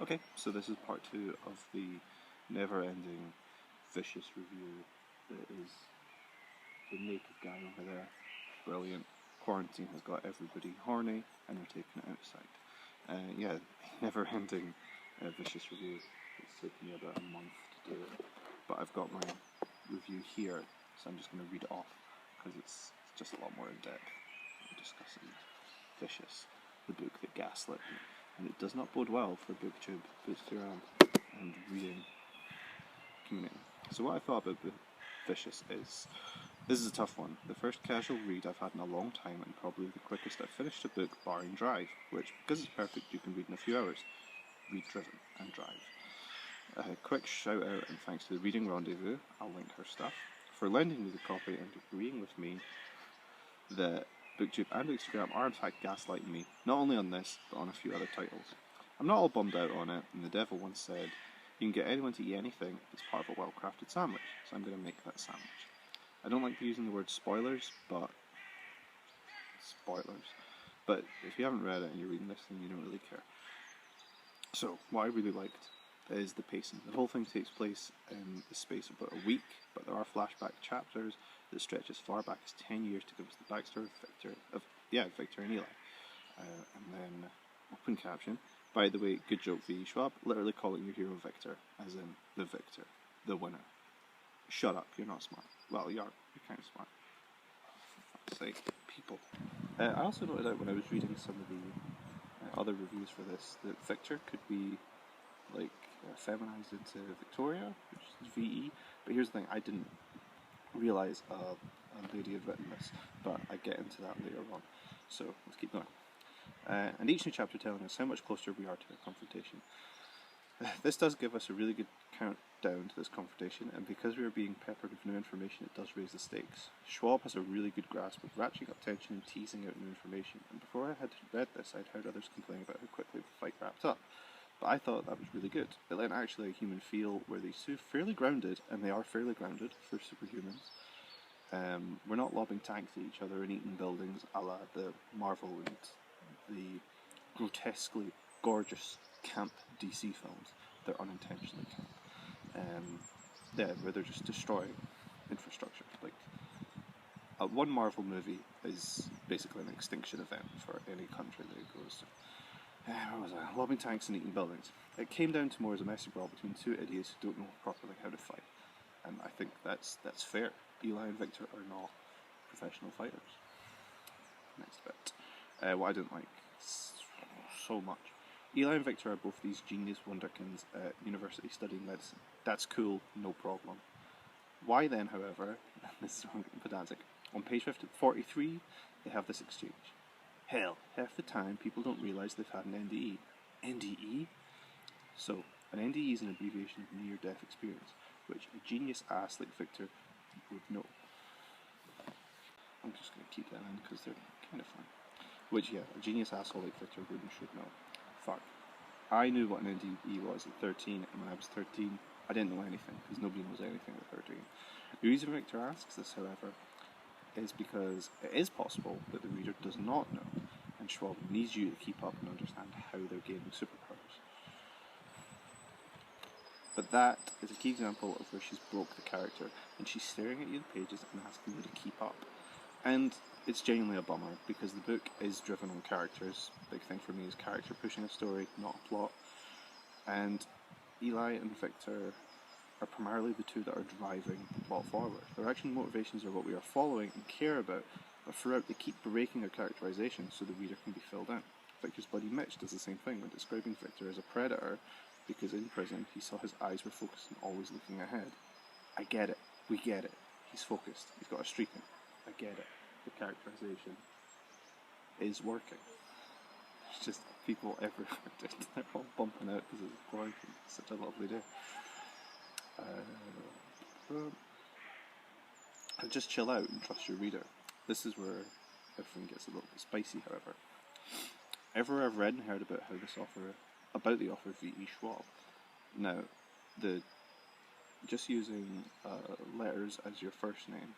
Okay, so this is part 2 of the never-ending vicious review that is the naked guy over there. Brilliant. Quarantine has got everybody horny and they're taking it outside. Yeah, never-ending vicious review. It's taken me about a month to do it, but I've got my review here, so I'm just going to read it off because it's just a lot more in depth. I'm discussing Spiciest, the book that gaslit me. And it does not bode well for Booktube, Booktube and reading community. So what I thought about Spiciest is, this is a tough one. The first casual read I've had in a long time, and probably the quickest I've finished a book barring Drive, which, because it's perfect, you can read in a few hours. Read Driven and Drive. A quick shout out and thanks to the Reading Rendezvous, I'll link her stuff, for lending me the copy and agreeing with me that Booktube and Instagram are in fact gaslighting me, not only on this, but on a few other titles. I'm not all bummed out on it, and the devil once said, you can get anyone to eat anything that's part of a well-crafted sandwich, so I'm going to make that sandwich. I don't like using the word spoilers, but if you haven't read it and you're reading this, then you don't really care. So, what I really liked is the pacing. The whole thing takes place in the space of about a week, but there are flashback chapters that stretch as far back as 10 years to give us the backstory of Victor and Eli. And then, open caption, by the way, good joke V. Schwab, literally calling your hero Victor, as in the victor, the winner. Shut up, you're not smart. Well, you're kind of smart. For fuck's sake, people. I also noted out when I was reading some of the other reviews for this, that Victor could be like feminized into Victoria, which is VE, but here's the thing, I didn't realise a lady had written this, but I get into that later on, so let's keep going. And each new chapter telling us how much closer we are to the confrontation. This does give us a really good countdown to this confrontation, and because we are being peppered with new information, it does raise the stakes. Schwab has a really good grasp of ratcheting up tension and teasing out new information, and before I had read this, I'd heard others complain about how quickly the fight wrapped up. But I thought that was really good. It lent actually a human feel where these two are fairly grounded, and they are fairly grounded for superhumans. We're not lobbing tanks at each other and eating buildings a la the Marvel and the grotesquely gorgeous camp DC films. They're unintentionally camp. Where they're just destroying infrastructure. Like, one Marvel movie is basically an extinction event for any country that it goes to. What was I? Lobbing tanks and eating buildings. It came down to more as a messy brawl between two idiots who don't know properly how to fight. And I think that's fair. Eli and Victor are not professional fighters. Next bit. What I didn't like so much. Eli and Victor are both these genius wonderkins at university studying medicine. That's cool, no problem. Why then, however, and this is pedantic, on page 43, they have this exchange. Hell, half the time people don't realise they've had an NDE. NDE? So, an NDE is an abbreviation of near-death experience, which a genius ass like Victor would know. I'm just going to keep that in because they're kind of fun. Which, yeah, a genius asshole like Victor would and should know. Fuck. I knew what an NDE was at 13, and when I was 13, I didn't know anything, because nobody knows anything at 13. The reason Victor asks this, however, is because it is possible that the reader does not know, and Schwab needs you to keep up and understand how they're gaining superpowers. But that is a key example of where she's broke the character, and she's staring at you the pages and asking you to keep up. And it's genuinely a bummer, because the book is driven on characters. Big thing for me is character pushing a story, not a plot. And Eli and Victor are primarily the two that are driving the plot forward. Their action motivations are what we are following and care about, but throughout they keep breaking their characterization so the reader can be filled in. Victor's buddy Mitch does the same thing when describing Victor as a predator, because in prison he saw his eyes were focused and always looking ahead. I get it. We get it. He's focused. He's got a streak in. I get it. The characterization is working. It's just people everywhere. They're all bumping out because it's quarantine. It's such a lovely day. Just chill out and trust your reader. This is where everything gets a little bit spicy, however. Everywhere I've read and heard about the author V.E. Schwab. Now, just using letters as your first name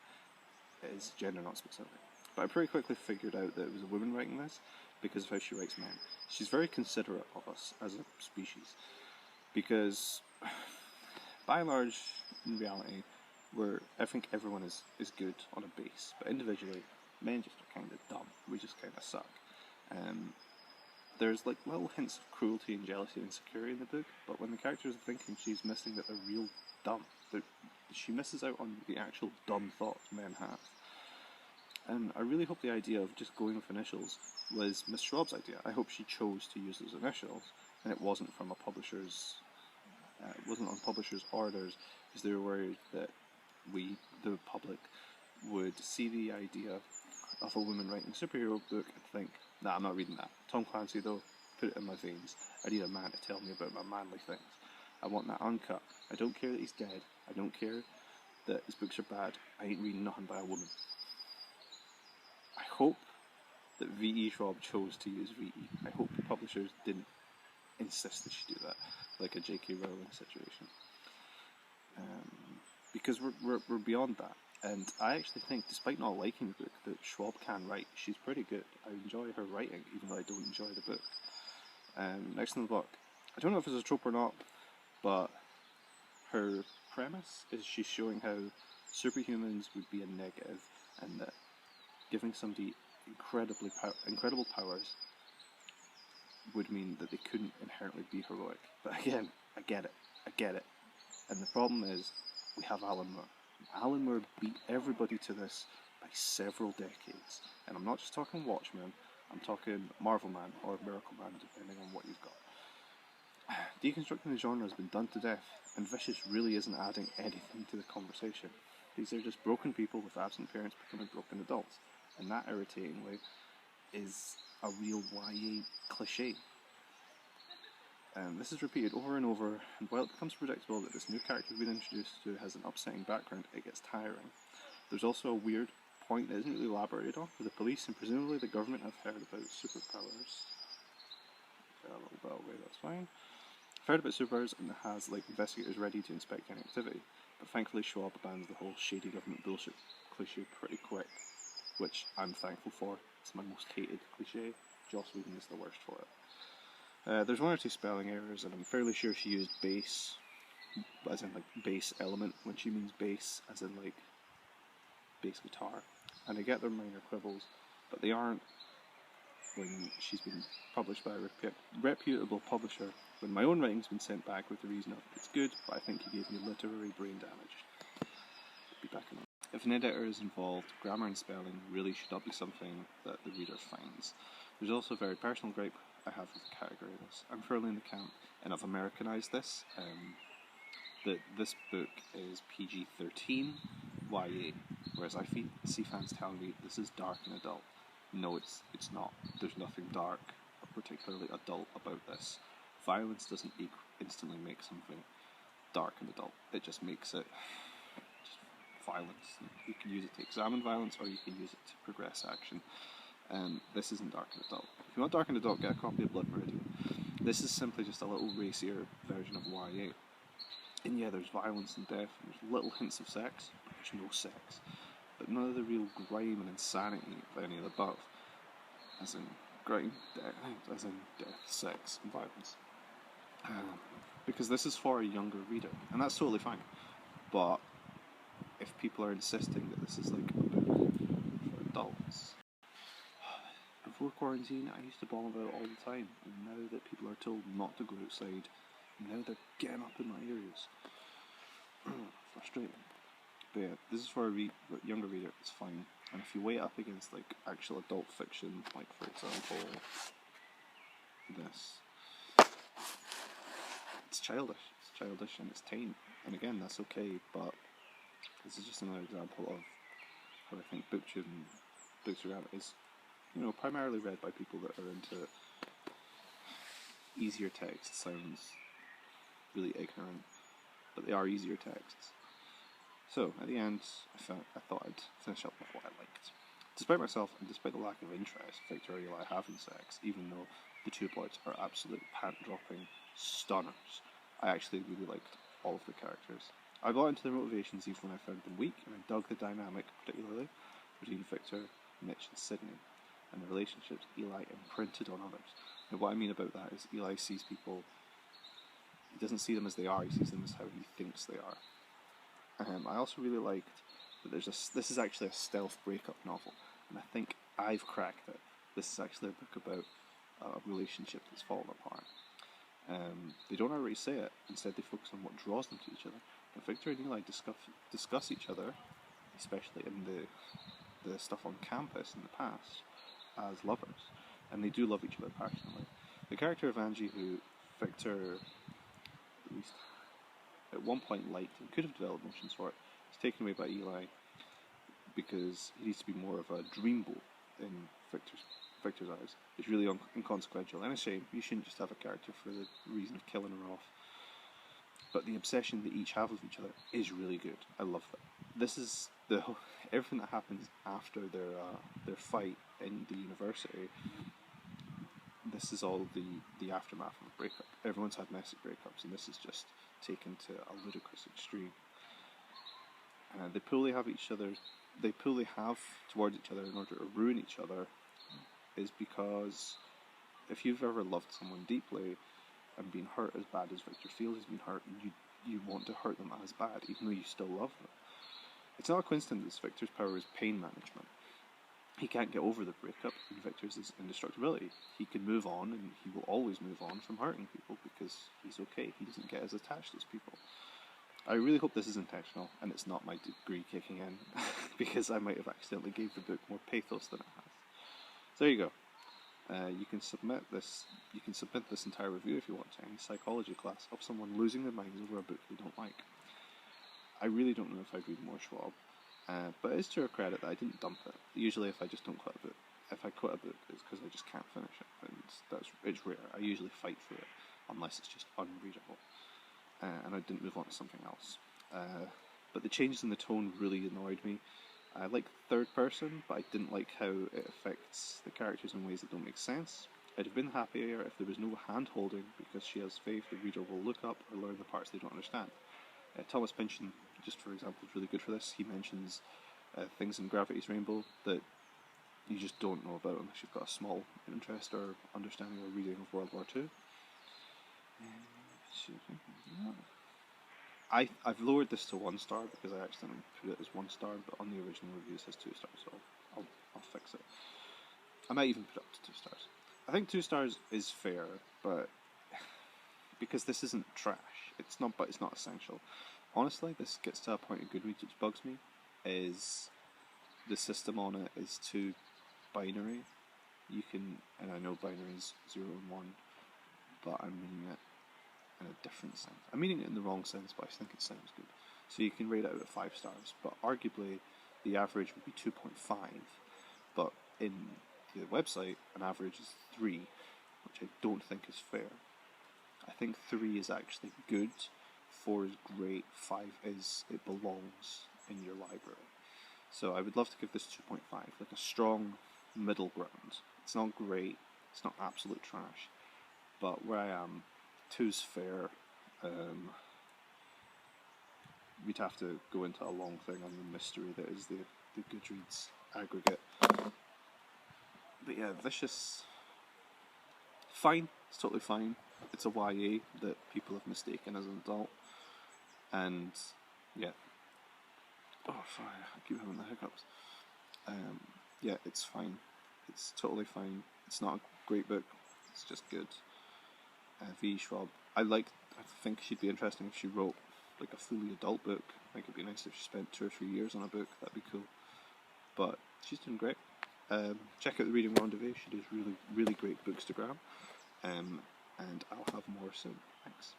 is gender not specific. But I pretty quickly figured out that it was a woman writing this because of how she writes men. She's very considerate of us as a species. because by and large, in reality, I think everyone is good on a base, but individually, men just are kind of dumb. We just kind of suck. There's like little hints of cruelty and jealousy and insecurity in the book, but when the characters are thinking, she's missing that they're real dumb. She misses out on the actual dumb thoughts men have. And I really hope the idea of just going with initials was Miss Schwab's idea. I hope she chose to use those initials, and it wasn't from a publisher's. It wasn't on publishers' orders, because they were worried that we, the public, would see the idea of a woman writing a superhero book and think, nah, I'm not reading that. Tom Clancy, though, put it in my veins. I need a man to tell me about my manly things. I want that uncut. I don't care that he's dead. I don't care that his books are bad. I ain't reading nothing by a woman. I hope that V.E. Schwab chose to use V.E. I hope the publishers didn't insist that she do that, like a J.K. Rowling situation. Because we're beyond that. And I actually think, despite not liking the book, that Schwab can write. She's pretty good. I enjoy her writing, even though I don't enjoy the book. Next in the book, I don't know if it's a trope or not, but her premise is she's showing how superhumans would be a negative, and that giving somebody incredible powers would mean that they couldn't inherently be heroic. But again, I get it. And the problem is, we have Alan Moore. Alan Moore beat everybody to this by several decades. And I'm not just talking Watchmen, I'm talking Marvel Man or Miracle Man, depending on what you've got. Deconstructing the genre has been done to death, and Vicious really isn't adding anything to the conversation. These are just broken people with absent parents becoming broken adults, and that, irritatingly, is a real YA cliche. This is repeated over and over, and while it becomes predictable that this new character we've been introduced to has an upsetting background, it gets tiring. There's also a weird point that isn't really elaborated on, where the police and presumably the government have heard about superpowers. A little bit away, that's fine. Heard about superpowers and has like investigators ready to inspect any activity, but thankfully Schwab abandons the whole shady government bullshit cliche pretty quick, which I'm thankful for. It's my most hated cliche. Joss Whedon is the worst for it. There's one or two spelling errors, and I'm fairly sure she used bass, as in like bass element, when she means bass, as in like bass guitar. And I get their minor quibbles, but they aren't when she's been published by a reputable publisher, when my own writing's been sent back with the reason of it's good, but I think you gave me literary brain damage. Be back in a minute. If an editor is involved, grammar and spelling really should not be something that the reader finds. There's also a very personal gripe I have with the category of this. I'm firmly in the camp, and I've Americanized this, that this book is PG-13 YA, whereas I see fans telling me this is dark and adult. No, it's not. There's nothing dark or particularly adult about this. Violence doesn't instantly make something dark and adult. It just makes it just violence. You can use it to examine violence, or you can use it to progress action. This isn't dark and adult. If you want dark and adult, get a copy of Blood Meridian. This is simply just a little racier version of YA. And yeah, there's violence and death, and there's little hints of sex, but there's no sex. But none of the real grime and insanity of any of the above. As in grime, death, sex, and violence. Because this is for a younger reader, and that's totally fine. But if people are insisting that this is like a book for adults, before quarantine, I used to bawl about it all the time, and now that people are told not to go outside, now they're getting up in my ears. Frustrating. But yeah, this is for a younger reader, it's fine. And if you weigh it up against like actual adult fiction, like for example, this, it's childish and it's tame. And again, that's okay, but this is just another example of how I think Booktube and Booktube is, primarily read by people that are into easier text. Sounds really ignorant, but they are easier texts. So, at the end, I thought I'd finish up with what I liked. Despite myself, and despite the lack of interest Victor or Eli have in sex, even though the two plots are absolute pant-dropping stunners, I actually really liked all of the characters. I bought into their motivations even when I found them weak, and I dug the dynamic, particularly, between Victor, Mitch, and Sydney, and the relationships Eli imprinted on others. And what I mean about that is Eli sees people He doesn't see them as they are, he sees them as how he thinks they are. I also really liked that this is actually a stealth breakup novel, and I think I've cracked it. This is actually a book about a relationship that's fallen apart. They don't already say it, instead they focus on what draws them to each other. And Victor and Eli discuss each other, especially in the stuff on campus in the past, as lovers. And they do love each other passionately. The character of Angie, who Victor, at least at one point, liked and could have developed emotions for, is taken away by Eli because he needs to be more of a dreamboat in Victor's eyes. It's really inconsequential, and a shame. You shouldn't just have a character for the reason of killing her off. But the obsession they each have with each other is really good. I love that. This is everything that happens after their fight in the university. This is all the aftermath of a breakup. Everyone's had messy breakups, and this is just taken to a ludicrous extreme. They pull they have towards each other in order to ruin each other is because if you've ever loved someone deeply and been hurt as bad as Victor feels he's been hurt, you want to hurt them as bad, even though you still love them. It's not a coincidence that Victor's power is pain management. He can't get over the breakup, and Victor's is indestructibility. He can move on, and he will always move on from hurting people because he's okay. He doesn't get as attached as people. I really hope this is intentional, and it's not my degree kicking in, because I might have accidentally gave the book more pathos than it has. So there you go. You can submit this entire review if you want to any psychology class of someone losing their minds over a book they don't like. I really don't know if I'd read more Schwab, but it is to her credit that I didn't dump it. Usually if I just don't quit a book, if I quit a book, it's because I just can't finish it, and it's rare. I usually fight through it, unless it's just unreadable. And I didn't move on to something else. But the changes in the tone really annoyed me. I like third person, but I didn't like how it affects the characters in ways that don't make sense. I'd have been happier if there was no hand-holding, because she has faith the reader will look up or learn the parts they don't understand. Thomas Pynchon, just for example, is really good for this. He mentions things in Gravity's Rainbow that you just don't know about unless you've got a small interest or understanding or reading of World War II. I've lowered this to 1 star because I accidentally put it as 1 star, but on the original review it says 2 stars, so I'll fix it. I might even put it up to 2 stars. I think 2 stars is fair, but because this isn't trash, it's not essential. Honestly, this gets to a point in Goodreads which bugs me, is the system on it is too binary. You can, and I know binary is 0 and 1, but I'm meaning it in a different sense. I'm meaning it in the wrong sense, but I think it sounds good. So you can rate it out of 5 stars, but arguably the average would be 2.5, but in the website an average is 3, which I don't think is fair. I think 3 is actually good, 4 is great, 5 is it belongs in your library. So I would love to give this 2.5, like a strong middle ground. It's not great, it's not absolute trash, but where I am, 2's fair. We'd have to go into a long thing on the mystery that is the Goodreads aggregate. But yeah, Vicious, fine, it's totally fine. It's a YA that people have mistaken as an adult, and yeah. Oh, sorry, I keep having the hiccups. Yeah, it's fine. It's totally fine. It's not a great book, it's just good. V. Schwab, I think she'd be interesting if she wrote like a fully adult book. I think it'd be nice if she spent 2 or 3 years on a book, that'd be cool. But she's doing great. Check out The Reading Rendezvous, she does really, really great books to grab. And I'll have more soon. Thanks.